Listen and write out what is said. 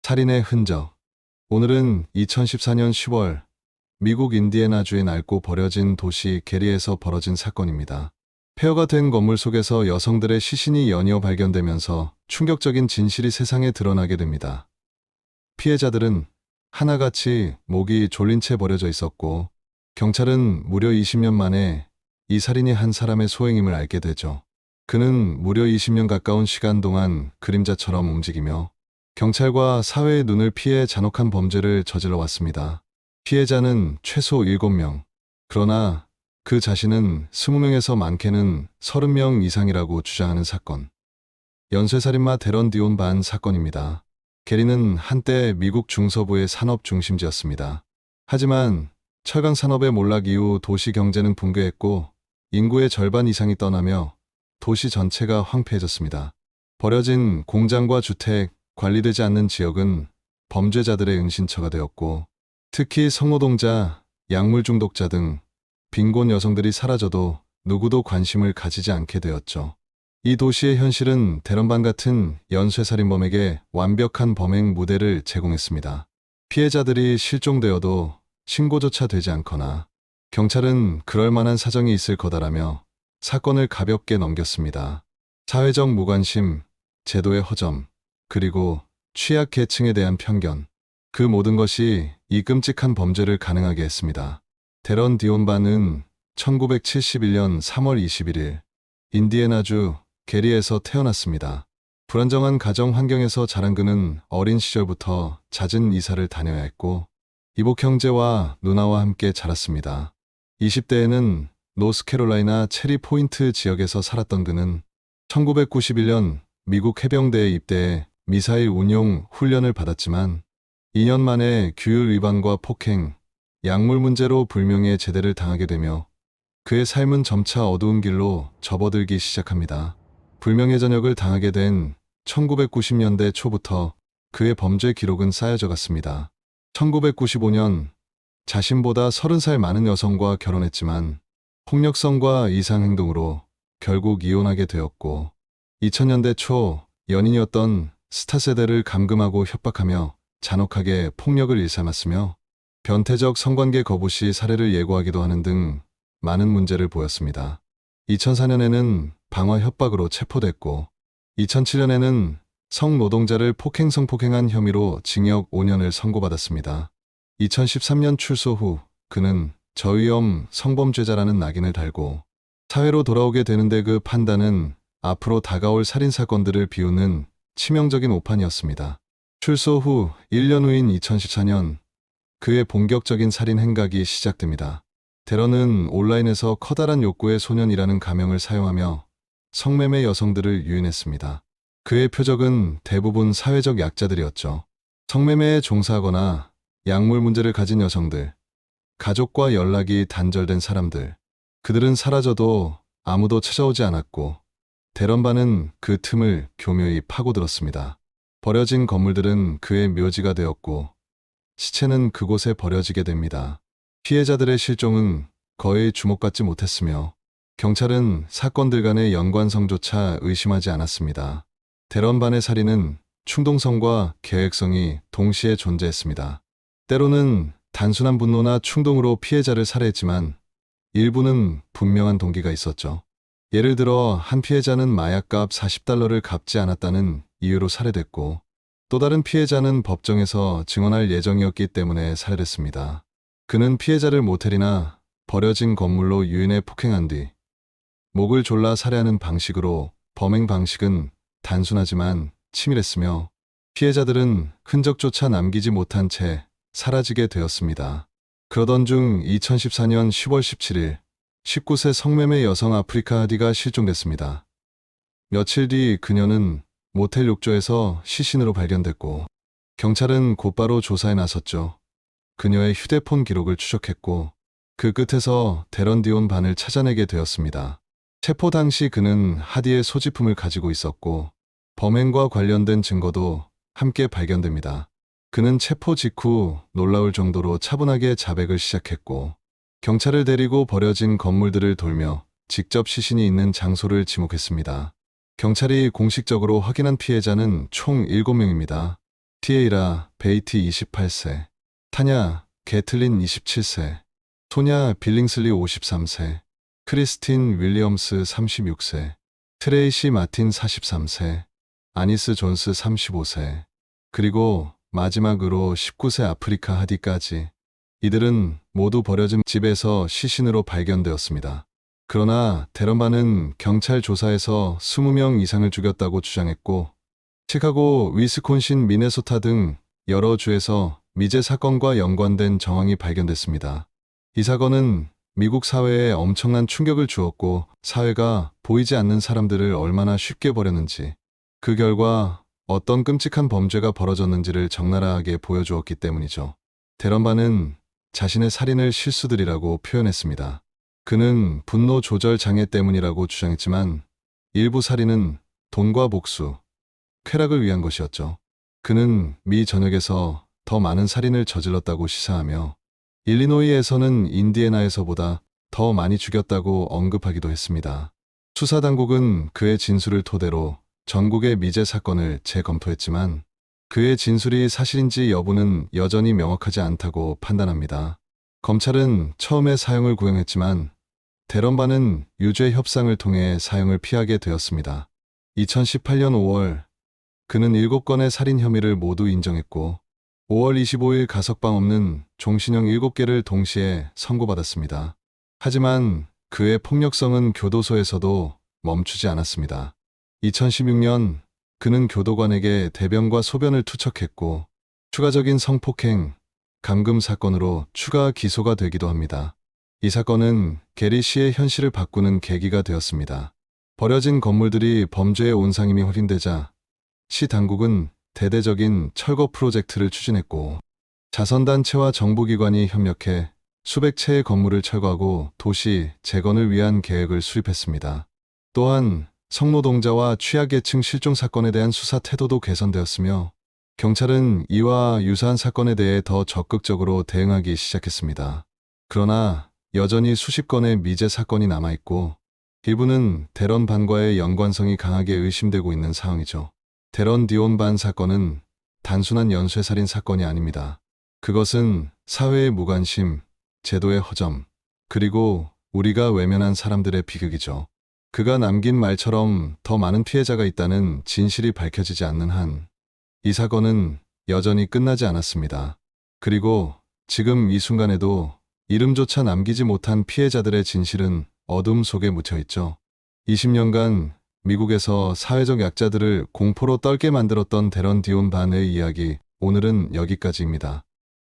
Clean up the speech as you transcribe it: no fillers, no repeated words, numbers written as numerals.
살인의 흔적. 오늘은 2014년 10월 미국 인디애나주의 낡고 버려진 도시 게리에서 벌어진 사건입니다. 폐허가 된 건물 속에서 여성들의 시신이 연이어 발견되면서 충격적인 진실이 세상에 드러나게 됩니다. 피해자들은 하나같이 목이 졸린 채 버려져 있었고, 경찰은 무려 20년 만에 이 살인이 한 사람의 소행임을 알게 되죠. 그는 무려 20년 가까운 시간 동안 그림자처럼 움직이며 경찰과 사회의 눈을 피해 잔혹한 범죄를 저질러 왔습니다. 피해자는 최소 7명. 그러나 그 자신은 20명에서 많게는 30명 이상이라고 주장하는 사건. 연쇄살인마 데런 디온 반 사건입니다. 게리는 한때 미국 중서부의 산업 중심지였습니다. 하지만 철강 산업의 몰락 이후 도시 경제는 붕괴했고 인구의 절반 이상이 떠나며 도시 전체가 황폐해졌습니다. 버려진 공장과 주택, 관리되지 않는 지역은 범죄자들의 은신처가 되었고, 특히 성노동자, 약물 중독자 등 빈곤 여성들이 사라져도 누구도 관심을 가지지 않게 되었죠. 이 도시의 현실은 데런반 같은 연쇄살인범에게 완벽한 범행 무대를 제공했습니다. 피해자들이 실종되어도 신고조차 되지 않거나 경찰은 그럴 만한 사정이 있을 거다라며 사건을 가볍게 넘겼습니다. 사회적 무관심, 제도의 허점, 그리고 취약계층에 대한 편견, 그 모든 것이 이 끔찍한 범죄를 가능하게 했습니다. 데런 디온 반은 1971년 3월 21일 인디애나주 게리에서 태어났습니다. 불안정한 가정 환경에서 자란 그는 어린 시절부터 잦은 이사를 다녀야 했고 이복 형제와 누나와 함께 자랐습니다. 20대에는 노스캐롤라이나 체리 포인트 지역에서 살았던 그는 1991년 미국 해병대에 입대해 미사일 운용 훈련을 받았지만 2년 만에 규율 위반과 폭행, 약물 문제로 불명예 제대를 당하게 되며 그의 삶은 점차 어두운 길로 접어들기 시작합니다. 불명예 전역을 당하게 된 1990년대 초부터 그의 범죄 기록은 쌓여져 갔습니다. 1995년 자신보다 30살 많은 여성과 결혼했지만 폭력성과 이상행동으로 결국 이혼하게 되었고 2000년대 초 연인이었던 스타 세대를 감금하고 협박하며 잔혹하게 폭력을 일삼았으며 변태적 성관계 거부 시 살해를 예고하기도 하는 등 많은 문제를 보였습니다. 2004년에는 방화 협박으로 체포됐고 2007년에는 성노동자를 폭행한 혐의로 징역 5년을 선고받았습니다. 2013년 출소 후 그는 저위험 성범죄자라는 낙인을 달고 사회로 돌아오게 되는데 그 판단은 앞으로 다가올 살인사건들을 비우는 치명적인 오판이었습니다. 출소 후 1년 후인 2014년 그의 본격적인 살인 행각이 시작됩니다. 데런은 온라인에서 커다란 욕구의 소년이라는 가명을 사용하며 성매매 여성들을 유인했습니다. 그의 표적은 대부분 사회적 약자들이었죠. 성매매에 종사하거나 약물 문제를 가진 여성들, 가족과 연락이 단절된 사람들, 그들은 사라져도 아무도 찾아오지 않았고 데런반은 그 틈을 교묘히 파고들었습니다. 버려진 건물들은 그의 묘지가 되었고 시체는 그곳에 버려지게 됩니다. 피해자들의 실종은 거의 주목받지 못했으며 경찰은 사건들 간의 연관성조차 의심하지 않았습니다. 데런반의 살인은 충동성과 계획성이 동시에 존재했습니다. 때로는 단순한 분노나 충동으로 피해자를 살해했지만 일부는 분명한 동기가 있었죠. 예를 들어 한 피해자는 마약값 40달러를 갚지 않았다는 이유로 살해됐고 또 다른 피해자는 법정에서 증언할 예정이었기 때문에 살해됐습니다. 그는 피해자를 모텔이나 버려진 건물로 유인해 폭행한 뒤 목을 졸라 살해하는 방식으로 범행 방식은 단순하지만 치밀했으며 피해자들은 흔적조차 남기지 못한 채 사라지게 되었습니다. 그러던 중 2014년 10월 17일 19세 성매매 여성 아프리카 하디가 실종됐습니다. 며칠 뒤 그녀는 모텔 욕조에서 시신으로 발견됐고 경찰은 곧바로 조사에 나섰죠. 그녀의 휴대폰 기록을 추적했고 그 끝에서 데런 디온 반을 찾아내게 되었습니다. 체포 당시 그는 하디의 소지품을 가지고 있었고 범행과 관련된 증거도 함께 발견됩니다. 그는 체포 직후 놀라울 정도로 차분하게 자백을 시작했고 경찰을 데리고 버려진 건물들을 돌며 직접 시신이 있는 장소를 지목했습니다. 경찰이 공식적으로 확인한 피해자는 총 7명입니다. 티에이라 베이티 28세, 타냐 게틀린 27세, 소냐 빌링슬리 53세, 크리스틴 윌리엄스 36세, 트레이시 마틴 43세, 아니스 존스 35세, 그리고 마지막으로 19세 아프리카 하디까지. 이들은 모두 버려진 집에서 시신으로 발견되었습니다. 그러나 데런반은 경찰 조사에서 20명 이상을 죽였다고 주장했고, 시카고, 위스콘신, 미네소타 등 여러 주에서 미제 사건과 연관된 정황이 발견됐습니다. 이 사건은 미국 사회에 엄청난 충격을 주었고, 사회가 보이지 않는 사람들을 얼마나 쉽게 버렸는지, 그 결과 어떤 끔찍한 범죄가 벌어졌는지를 적나라하게 보여주었기 때문이죠. 데런반은 자신의 살인을 실수들이라고 표현했습니다. 그는 분노 조절 장애 때문이라고 주장했지만 일부 살인은 돈과 복수, 쾌락을 위한 것이었죠. 그는 미 전역에서 더 많은 살인을 저질렀다고 시사하며 일리노이에서는 인디애나에서보다 더 많이 죽였다고 언급하기도 했습니다. 수사당국은 그의 진술을 토대로 전국의 미제 사건을 재검토했지만 그의 진술이 사실인지 여부는 여전히 명확하지 않다고 판단합니다. 검찰은 처음에 사형을 구형했지만 데런반은 유죄 협상을 통해 사형을 피하게 되었습니다. 2018년 5월 그는 7건의 살인 혐의를 모두 인정했고 5월 25일 가석방 없는 종신형 7개를 동시에 선고받았습니다. 하지만 그의 폭력성은 교도소에서도 멈추지 않았습니다. 2016년 그는 교도관에게 대변과 소변을 투척했고 추가적인 성폭행, 감금 사건으로 추가 기소가 되기도 합니다. 이 사건은 게리 시의 현실을 바꾸는 계기가 되었습니다. 버려진 건물들이 범죄의 온상임이 확인되자 시 당국은 대대적인 철거 프로젝트를 추진했고 자선단체와 정부기관이 협력해 수백 채의 건물을 철거하고 도시 재건을 위한 계획을 수립했습니다. 또한 성노동자와 취약계층 실종 사건에 대한 수사 태도도 개선되었으며 경찰은 이와 유사한 사건에 대해 더 적극적으로 대응하기 시작했습니다. 그러나 여전히 수십 건의 미제 사건이 남아있고 일부는 데런 반과의 연관성이 강하게 의심되고 있는 상황이죠. 데런 디온 반 사건은 단순한 연쇄살인 사건이 아닙니다. 그것은 사회의 무관심, 제도의 허점, 그리고 우리가 외면한 사람들의 비극이죠. 그가 남긴 말처럼 더 많은 피해자가 있다는 진실이 밝혀지지 않는 한 이 사건은 여전히 끝나지 않았습니다. 그리고 지금 이 순간에도 이름조차 남기지 못한 피해자들의 진실은 어둠 속에 묻혀 있죠. 20년간 미국에서 사회적 약자들을 공포로 떨게 만들었던 데런 디온 반의 이야기, 오늘은 여기까지입니다.